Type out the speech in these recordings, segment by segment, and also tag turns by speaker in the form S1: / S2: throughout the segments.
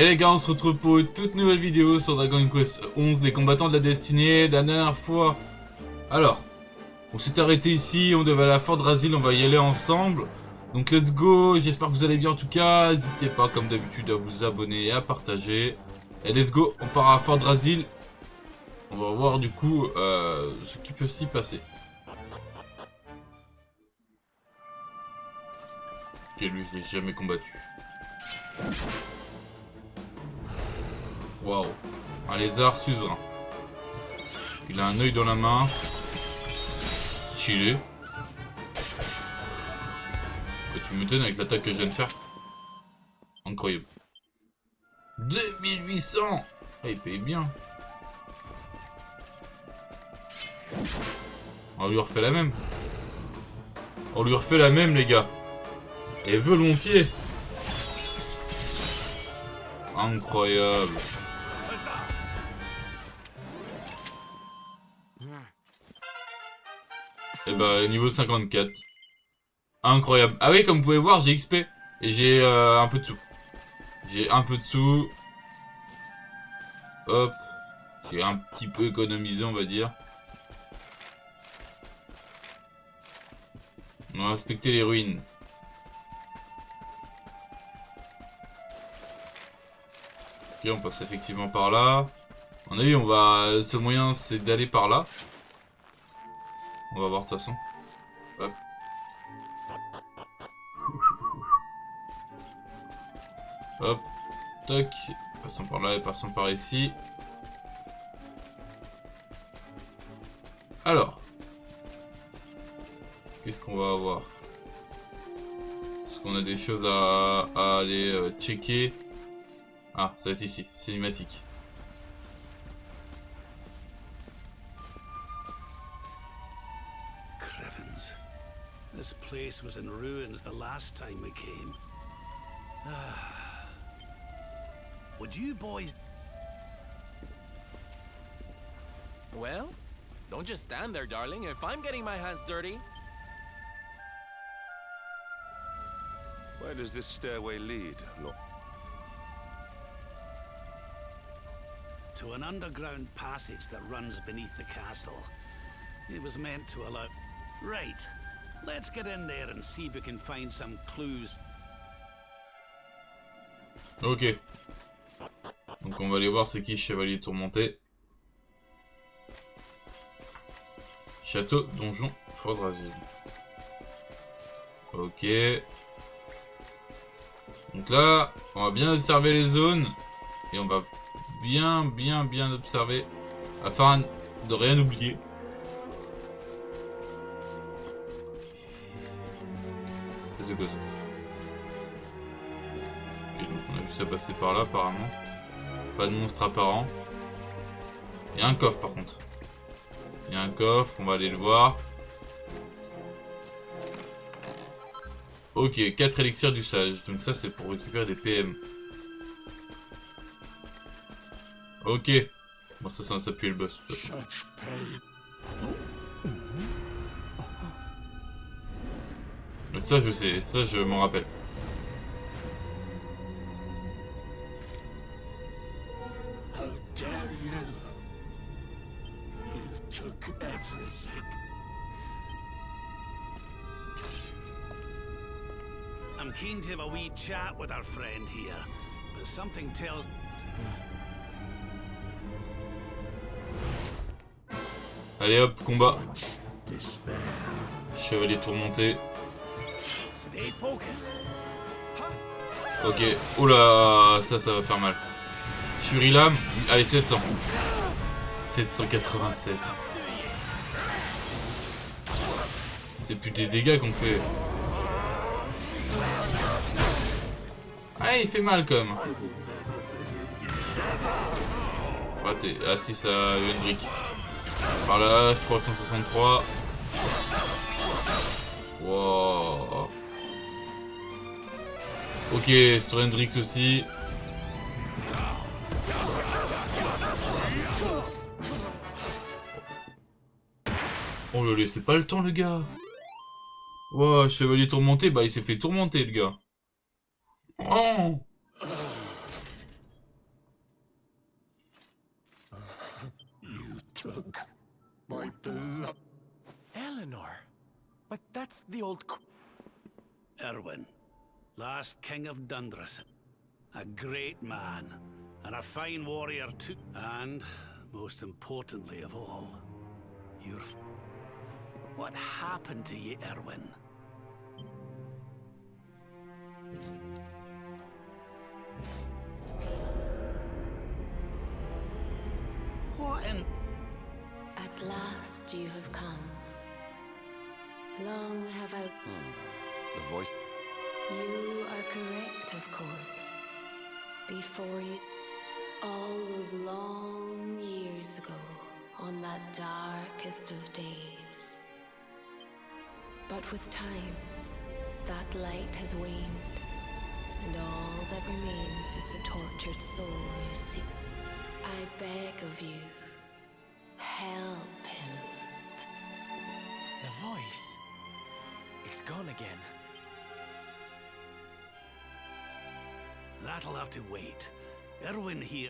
S1: Et les gars, on se retrouve pour une toute nouvelle vidéo sur Dragon Quest 11, les combattants de la destinée. La dernière fois, alors, on s'est arrêté ici, on devait aller à Fort Drasil, on va y aller ensemble. Donc let's go, j'espère que vous allez bien en tout cas. N'hésitez pas comme d'habitude à vous abonner et à partager. Et let's go, on part à Fort Drasil. On va voir du coup ce qui peut s'y passer. Ok, lui je l'ai jamais combattu. Waouh, un lézard suzerain. Il a un œil dans la main. Stylé. Tu m'étonnes avec l'attaque que je viens de faire. Incroyable. 2800. Ah, il paye bien. On lui refait la même. On lui refait la même, les gars. Et volontiers. Incroyable. Et bah niveau 54. Incroyable. Ah oui, comme vous pouvez voir, j'ai XP. Et j'ai un peu de sous. J'ai un peu de sous. Hop. J'ai un petit peu économisé, on va dire. On va inspecter les ruines. Ok, on passe effectivement par là. On a vu, on va... Le seul moyen, c'est d'aller par là. On va voir de toute façon. Hop. Hop. Toc. Passons par là et passons par ici. Alors. Qu'est-ce qu'on va avoir? Est-ce qu'on a des choses à aller checker? Ah, ça va être ici. Cinématique.
S2: This place was in ruins the last time we came. Would you boys...
S3: Well, don't just stand there, darling. If I'm getting my hands dirty...
S4: Where does this stairway lead, Lord?
S2: To an underground passage that runs beneath the castle. It was meant to allow... Right. Let's get in there and see if we can find some clues.
S1: Ok. Donc on va aller voir c'est qui chevalier tourmenté. Château, donjon, Fort Drasil. Ok. Donc là, on va bien observer les zones. Et on va bien observer. Afin de rien oublier. Ok, donc on a vu ça passer par là apparemment. Pas de monstre apparent. Il y a un coffre par contre. Il y a un coffre, on va aller le voir. Ok, 4 élixirs du sage. Donc ça c'est pour récupérer des PM. Ok. Bon ça pue le boss. Mais ça je sais, ça je m'en rappelle.
S2: I'm keen to have a wee chat with our friend here, but something tells...
S1: Allez hop, combat. Chevalier tourmenté. Ok, oula, ça va faire mal. Fury lame, allez 700. 787. C'est plus des dégâts qu'on fait. Ah, il fait mal quand même. Raté. Ah si, ça a eu une brique. Par là, 363. Wow. Ok, sur Hendrix aussi. Oh là là, c'est pas le temps le gars. Wow, chevalier tourmenté, bah il s'est fait tourmenter le gars. Oh.
S5: took my beloved.
S3: Eleanor? But that's the old...
S2: Erwin, last king of Dundras. A great man, and a fine warrior too. And, most importantly of all, what happened to you, Erwin? What in...
S6: At last you have come. Long have I...
S3: The voice...
S6: You are correct, of course. Before you... All those long years ago, on that darkest of days. But with time, that light has waned, and all that remains is the tortured soul you see. I beg of you, help him.
S3: The voice... It's gone again.
S2: That'll have to wait. Erwin here.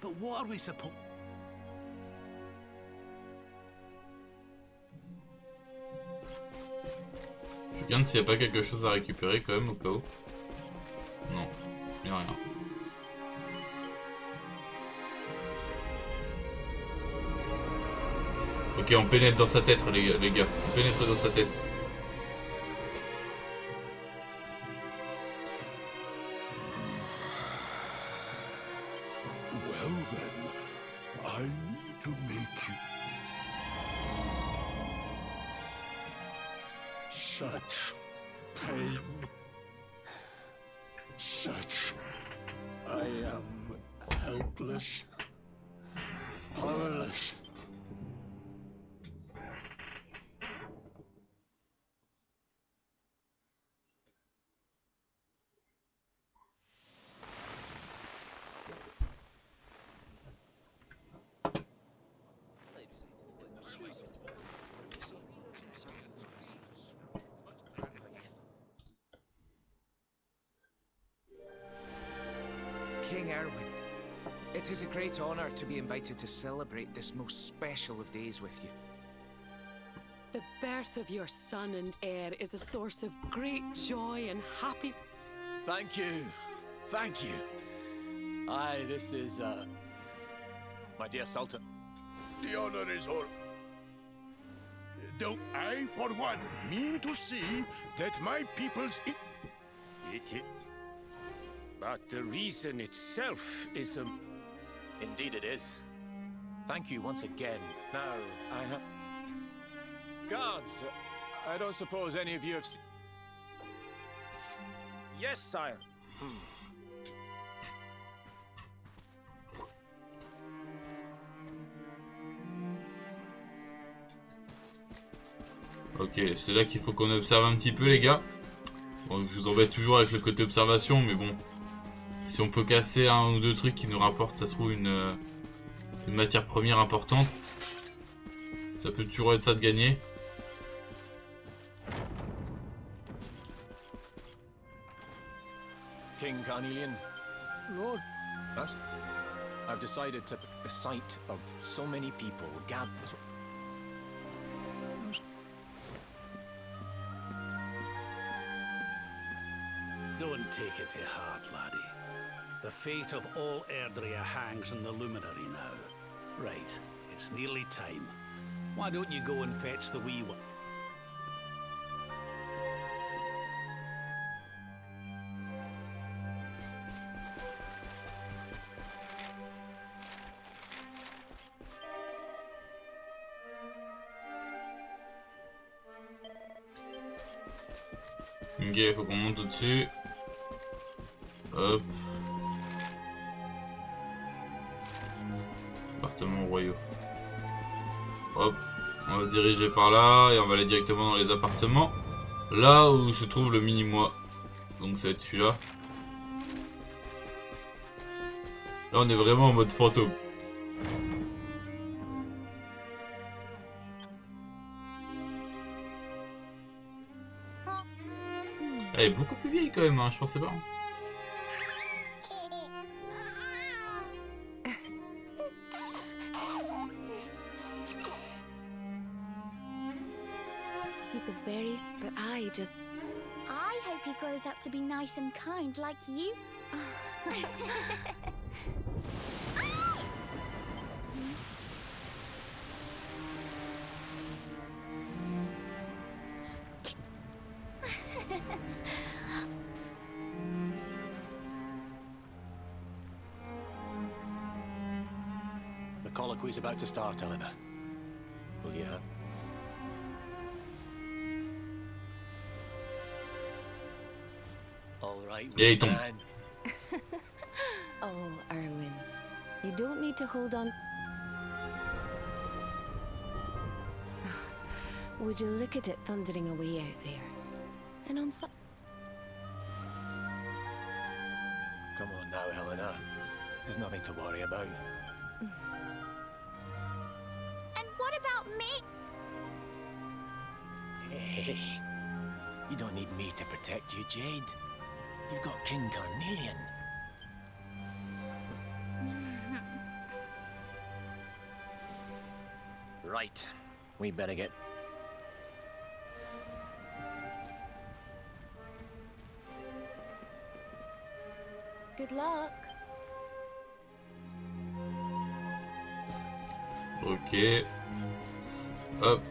S2: But what are we supposed...
S1: Je regarde s'il n'y a pas quelque chose à récupérer quand même au cas où. Non, il n'y a rien. Ok, on pénètre dans sa tête les gars. On pénètre dans sa tête.
S5: Well then, I need to make you such pain, such I am helpless, powerless.
S7: King Erwin, it is a great honor to be invited to celebrate this most special of days with you.
S8: The birth of your son and heir is a source of great joy and happy...
S3: Thank you. Thank you. Aye, this is, my dear Sultan.
S5: The honor is all. Though I, for one, mean to see that my people's...
S9: But the reason itself is
S3: Indeed it is. Thank you once again. Now, I have... Guards, I don't suppose any of you have...
S9: Yes, sire.
S1: Ok, c'est là qu'il faut qu'on observe un petit peu les gars. Bon, je vous embête toujours avec le côté observation, mais bon. Si on peut casser un ou deux trucs qui nous rapportent, ça se trouve, une matière première importante. Ça peut toujours être ça de gagner.
S3: King Carnelian. Lord. That's... I've decided to... The sight of so many people gathered...
S2: Don't take it to heart, laddie. The fate of all Erdrea hangs in the luminary now. Right, it's nearly time. Why don't you go and fetch the wee one?
S1: Ok, il faut qu'on monte au-dessus. Hop. Appartements royaux. Hop. On va se diriger par là et on va aller directement dans les appartements. Là où se trouve le mini-moi. Donc ça va être celui-là. Là on est vraiment en mode fantôme. Elle est beaucoup plus vieille quand même, hein, je pensais pas.
S6: just...
S10: I hope he grows up to be nice and kind like you.
S3: The colloquy's about to start, Eleanor. Will you have? All right,
S1: Yeah, Tom.
S3: man.
S6: Oh, Erwin. You don't need to hold on... Would you look at it thundering away out there? And on some...
S3: Come on now, Eleanor. There's nothing to worry about.
S10: And what about me?
S3: Hey, you don't need me to protect you, Jade. You've got King Carnelian. Right. We better get...
S6: Good luck.
S1: Ok. Hop.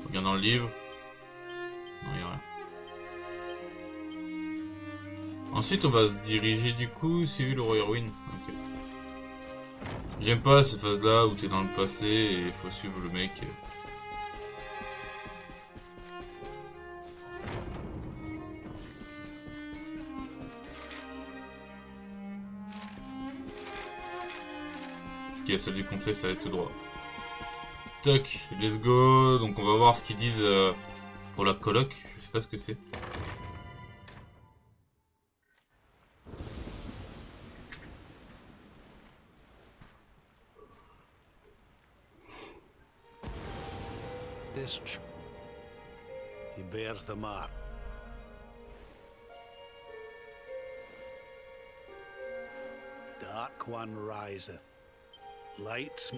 S1: Regarde dans le livre. Non, y a rien. Ensuite, on va se diriger du coup, suivre le roi Erwin. Ok. J'aime pas ces phases-là où t'es dans le passé et il faut suivre le mec. Ok, celle du conseil, ça va être tout droit. Toc, let's go. Donc on va voir ce qu'ils disent pour la coloc. Je sais pas ce que c'est.
S2: He bears the mark. Dark one riseth. Lights.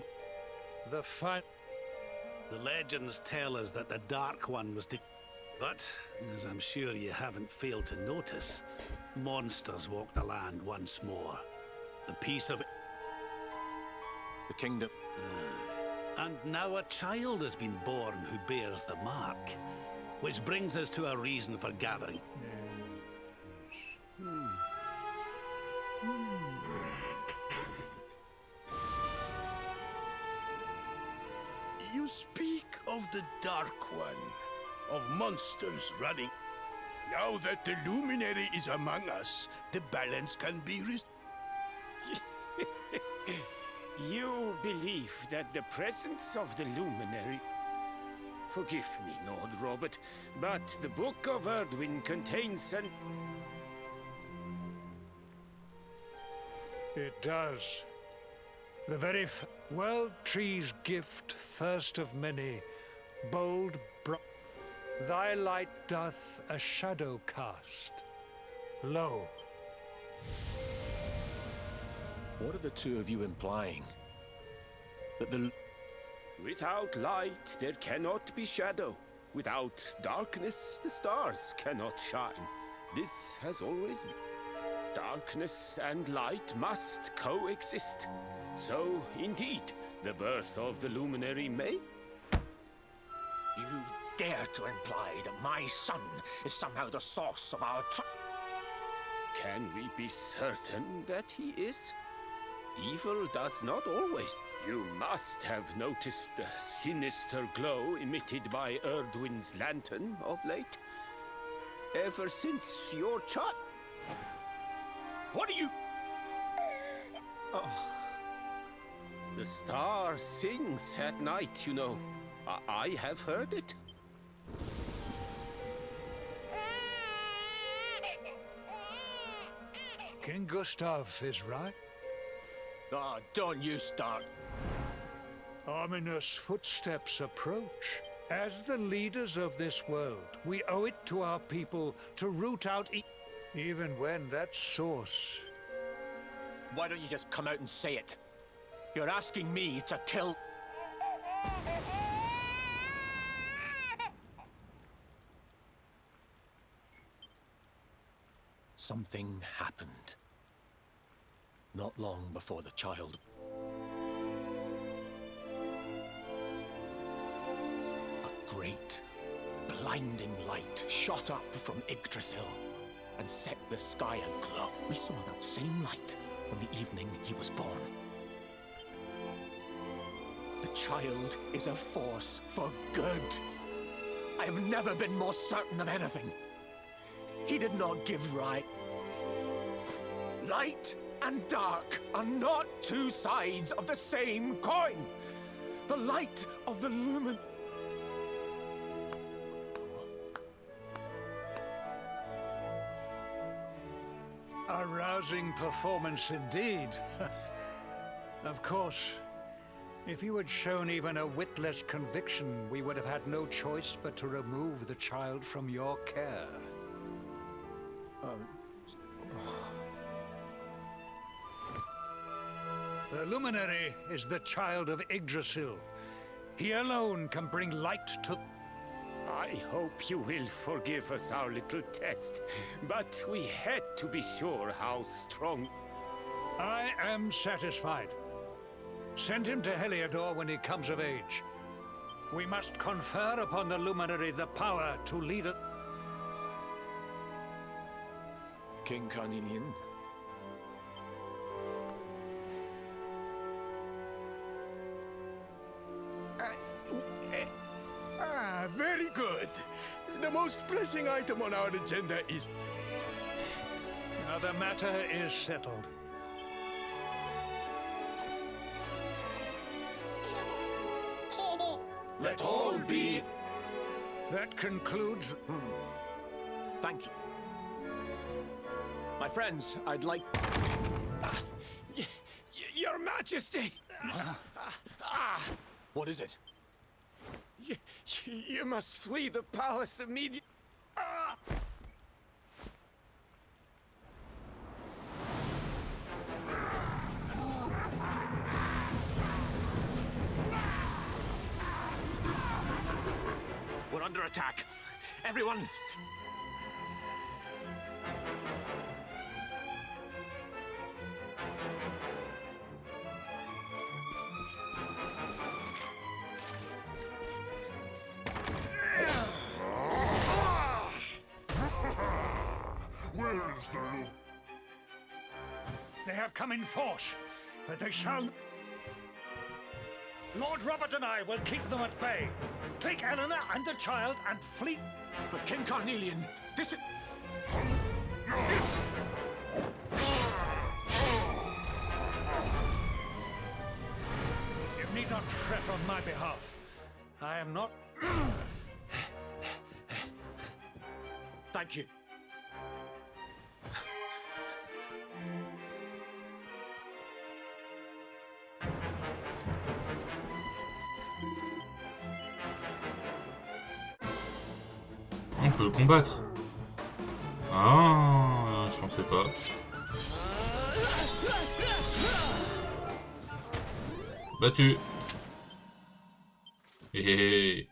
S2: The legends tell us that the Dark One was but, as I'm sure you haven't failed to notice, monsters walk the land once more. The peace of...
S3: The kingdom...
S2: And now a child has been born who bears the mark. Which brings us to a reason for gathering.
S5: You speak of the Dark One, of monsters running. Now that the luminary is among us, the balance can be
S9: You believe that the presence of the luminary... Forgive me, Lord Robert, but the Book of Erdwin contains an...
S11: It does. The very world tree's gift, first of many, bold thy light doth a shadow cast. Lo.
S3: What are the two of you implying? That the...
S9: Without light, there cannot be shadow. Without darkness, the stars cannot shine. This has always been. Darkness and light must coexist. So, indeed, the birth of the luminary may...
S7: You dare to imply that my son is somehow the source of our
S9: Can we be certain that he is? Evil does not always... You must have noticed the sinister glow emitted by Erdwin's lantern of late. Ever since your child... What are you... Oh. The star sings at night, you know. I have heard it.
S11: King Gustav is right.
S3: Oh, don't you start.
S11: Ominous footsteps approach. As the leaders of this world, we owe it to our people to root out even when that source
S3: Why don't you just come out and say it? You're asking me to kill... Something happened. Not long before the child... A great, blinding light shot up from Yggdrasil and set the sky aglow. We saw that same light on the evening he was born. The child is a force for good. I have never been more certain of anything. He did not give right. Light and dark are not two sides of the same coin. The light of the lumen...
S11: A rousing performance indeed. Of course, if you had shown even a whit less conviction, we would have had no choice but to remove the child from your care. The luminary is the child of Yggdrasil. He alone can bring light to...
S9: I hope you will forgive us our little test, but we had to be sure how strong...
S11: I am satisfied. Send him to Heliodor when he comes of age. We must confer upon the luminary the power to lead it.
S3: King Carnelian.
S5: Very good. The most pressing item on our agenda is...
S11: Now the matter is settled.
S5: Let all be...
S11: That concludes...
S3: Thank you. My friends, I'd like... Your Majesty! What is it?
S9: You must flee the palace immediately.
S3: We're under attack. Everyone...
S11: They have come in force, but they shall... Lord Robert and I will keep them at bay. Take Eleanor and the child and flee...
S3: But King Carnelian, this is...
S11: You need not fret on my behalf. I am not...
S3: Thank you.
S1: On peut le combattre. Ah, je pensais pas. Battu. Et